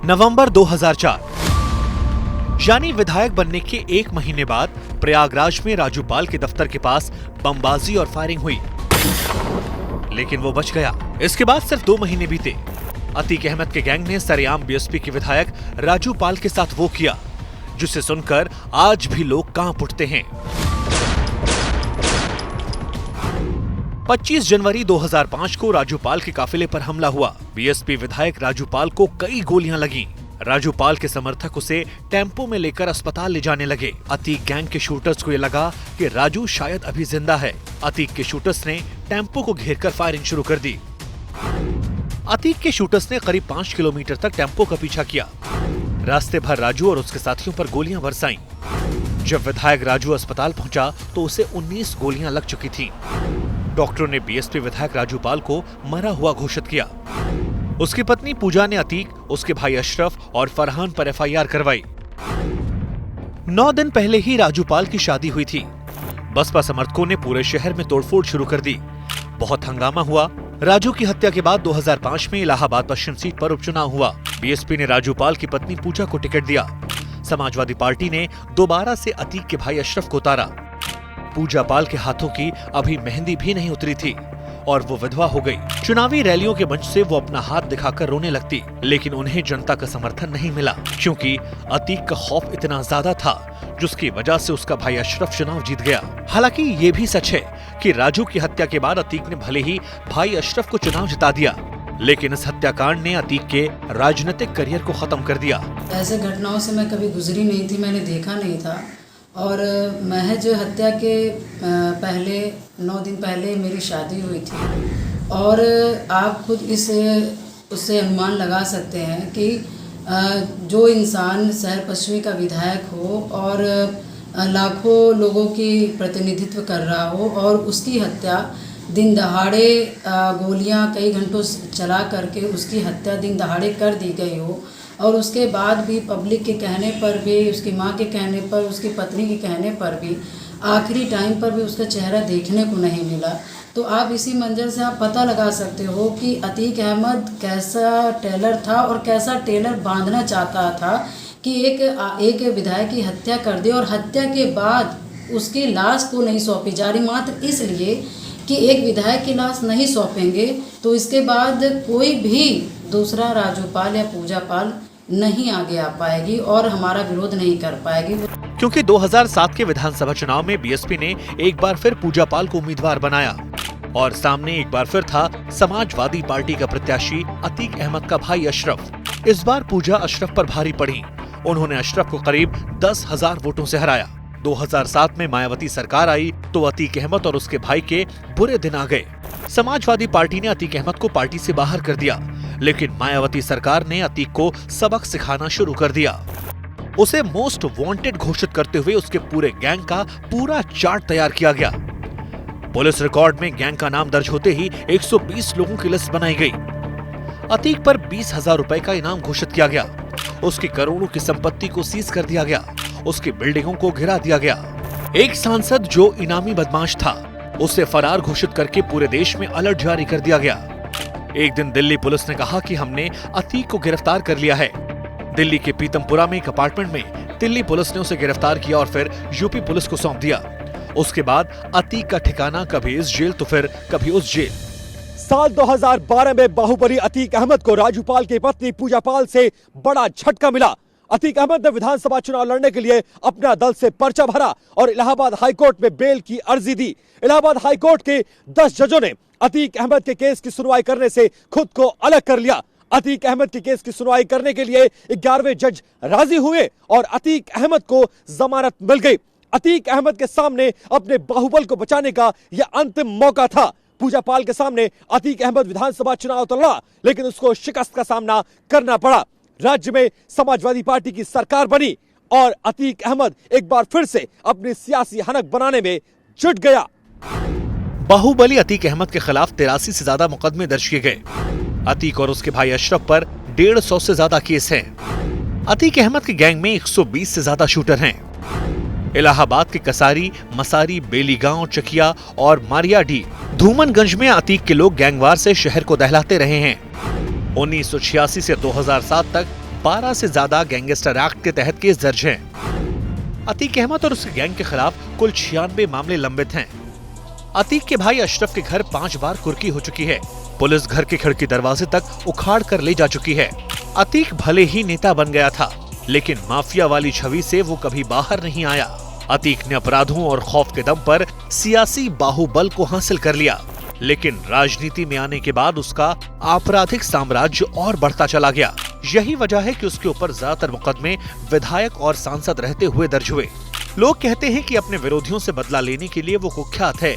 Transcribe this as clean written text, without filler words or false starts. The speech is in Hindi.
नवंबर 2004, यानी विधायक बनने के 1 महीने बाद प्रयागराज में राजूपाल के दफ्तर के पास बमबाजी और फायरिंग हुई, लेकिन वो बच गया। इसके बाद सिर्फ 2 महीने बीते। अतीक अहमद के गैंग ने सरेआम बीएसपी के विधायक राजूपाल के साथ वो किया जिसे सुनकर आज भी लोग कांप उठते हैं। 25 जनवरी 2005 को राजूपाल के काफिले पर हमला हुआ। बीएसपी विधायक राजूपाल को कई गोलियां लगीं। राजूपाल के समर्थक उसे टेम्पो में लेकर अस्पताल ले जाने लगे। अतीक गैंग के शूटर्स को ये लगा कि राजू शायद अभी जिंदा है। अतीक के शूटर्स ने टेम्पो को घेरकर फायरिंग शुरू कर दी। अतीक के शूटर्स ने करीब 5 किलोमीटर तक टेम्पो का पीछा किया। रास्ते भर राजू और उसके साथियों पर गोलियां बरसाईं। जब विधायक राजू अस्पताल पहुंचा तो उसे 19 गोलियां लग चुकी थीं। डॉक्टरों ने बीएसपी विधायक राजूपाल को मरा हुआ घोषित किया। उसकी पत्नी पूजा ने अतीक, उसके भाई अशरफ और फरहान पर एफआईआर करवाई। 9 दिन पहले ही राजूपाल की शादी हुई थी। बसपा समर्थकों ने पूरे शहर में तोड़फोड़ शुरू कर दी। बहुत हंगामा हुआ। राजू की हत्या के बाद 2005 में इलाहाबाद पश्चिम सीट पर उपचुनाव हुआ। बीएसपी ने राजूपाल की पत्नी पूजा को टिकट दिया। समाजवादी पार्टी ने दोबारा से अतीक के भाई अशरफ को उतारा। पूजा पाल के हाथों की अभी मेहंदी भी नहीं उतरी थी और वो विधवा हो गई। चुनावी रैलियों के मंच से वो अपना हाथ दिखाकर रोने लगती, लेकिन उन्हें जनता का समर्थन नहीं मिला क्योंकि अतीक का खौफ इतना ज्यादा था जिसकी वजह से उसका भाई अशरफ चुनाव जीत गया। हालांकि ये भी सच है कि राजू की हत्या के बाद अतीक ने भले ही भाई अशरफ को चुनाव जिता दिया, लेकिन इस हत्याकांड ने अतीक के राजनीतिक करियर को खत्म कर दिया। ऐसे घटनाओं से मैं कभी गुजरी नहीं थी, मैंने देखा नहीं था। और महज हत्या के पहले 9 दिन पहले मेरी शादी हुई थी और आप खुद उससे अनुमान लगा सकते हैं कि जो इंसान शहर पश्चिमी का विधायक हो और लाखों लोगों की प्रतिनिधित्व कर रहा हो और उसकी हत्या दिन दहाड़े गोलियां कई घंटों चला करके उसकी हत्या दिन दहाड़े कर दी गई हो और उसके बाद भी पब्लिक के कहने पर भी, उसकी माँ के कहने पर, उसकी पत्नी के कहने पर भी आखिरी टाइम पर भी उसका चेहरा देखने को नहीं मिला, तो आप इसी मंजर से आप पता लगा सकते हो कि अतीक अहमद कैसा टेलर था और कैसा टेलर बांधना चाहता था कि एक विधायक की हत्या कर दे और हत्या के बाद उसकी लाश को नहीं सौंपी जा रही, मात्र इसलिए कि एक विधायक की लाश नहीं सौंपेंगे तो इसके बाद कोई भी दूसरा राजूपाल या पूजा पाल नहीं आगे आ पाएगी और हमारा विरोध नहीं कर पाएगी। क्योंकि 2007 के विधानसभा चुनाव में बीएसपी ने एक बार फिर पूजा पाल को उम्मीदवार बनाया और सामने एक बार फिर था समाजवादी पार्टी का प्रत्याशी अतीक अहमद का भाई अशरफ। इस बार पूजा अशरफ पर भारी पड़ी। उन्होंने अशरफ को करीब 10,000 वोटों से हराया। 2007 में मायावती सरकार आई तो अतीक अहमद और उसके भाई के बुरे दिन आ गए। समाजवादी पार्टी ने अतीक अहमद को पार्टी से बाहर कर दिया, लेकिन मायावती सरकार ने अतीक को सबक सिखाना शुरू कर दिया। उसे मोस्ट वांटेड घोषित करते हुए उसके पूरे गैंग का पूरा चार्ट तैयार किया गया। पुलिस रिकॉर्ड में गैंग का नाम दर्ज होते ही 120 लोगों की लिस्ट बनाई गई। अतीक पर 20,000 रुपए का इनाम घोषित किया गया। उसकी करोड़ों की संपत्ति को सीज कर दिया गया। उसकी बिल्डिंगों को गिरा दिया गया। एक सांसद जो इनामी बदमाश था उसे फरार घोषित करके पूरे देश में अलर्ट जारी कर दिया गया। एक दिन दिल्ली पुलिस ने कहा कि हमने अतीक को गिरफ्तार कर लिया है। दिल्ली के पीतमपुरा में एक अपार्टमेंट में दिल्ली पुलिस ने उसे गिरफ्तार किया और फिर यूपी पुलिस को सौंप दिया। उसके बाद अतीक का ठिकाना कभी इस जेल तो फिर कभी उस जेल। साल 2012 में बाहुबली अतीक अहमद को राजूपाल की पत्नी पूजा पाल से बड़ा झटका मिला। अतीक अहमद ने विधानसभा चुनाव लड़ने के लिए अपना दल से पर्चा भरा और इलाहाबाद हाईकोर्ट में बेल की अर्जी दी। इलाहाबाद हाईकोर्ट के 10 जजों ने अतीक अहमद के केस की सुनवाई करने से खुद को अलग कर लिया। अतीक अहमद के केस की सुनवाई करने के लिए 11वें जज राजी हुए और अतीक अहमद को जमानत मिल गई। अतीक अहमद के सामने अपने बाहुबल को बचाने का यह अंतिम मौका था। पूजा पाल के सामने अतीक अहमद विधानसभा चुनाव तो लड़ा, लेकिन उसको शिकस्त का सामना करना पड़ा। राज्य में समाजवादी पार्टी की सरकार बनी और अतीक अहमद एक बार फिर से अपनी सियासी हनक बनाने में जुट गया। बाहुबली अतीक अहमद के खिलाफ 83 से ज्यादा मुकदमे दर्ज किए गए। अतीक और उसके भाई अशरफ पर 150 से ज्यादा केस हैं। अतीक अहमद के गैंग में 120 से ज्यादा शूटर हैं। इलाहाबाद के कसारी, मसारी, बेलीगांव, चकिया और मारियाडी, धूमनगंज में अतीक के लोग गैंगवार से शहर को दहलाते रहे हैं। 1986 से 2007 तक 12 से ज्यादा गैंगस्टर एक्ट के तहत केस दर्ज हैं। अतीक अहमद और उसके गैंग के खिलाफ कुल 96 मामले लंबित हैं। अतीक के भाई अशरफ के घर 5 बार कुर्की हो चुकी है। पुलिस घर के खिड़की दरवाजे तक उखाड़ कर ले जा चुकी है। अतीक भले ही नेता बन गया था, लेकिन माफिया वाली छवि से वो कभी बाहर नहीं आया। अतीक ने अपराधों और खौफ के दम पर सियासी बाहुबल को हासिल कर लिया, लेकिन राजनीति में आने के बाद उसका आपराधिक साम्राज्य और बढ़ता चला गया। यही वजह है कि उसके ऊपर ज्यादातर मुकदमे विधायक और सांसद रहते हुए दर्ज हुए। लोग कहते हैं कि अपने विरोधियों से बदला लेने के लिए वो कुख्यात है।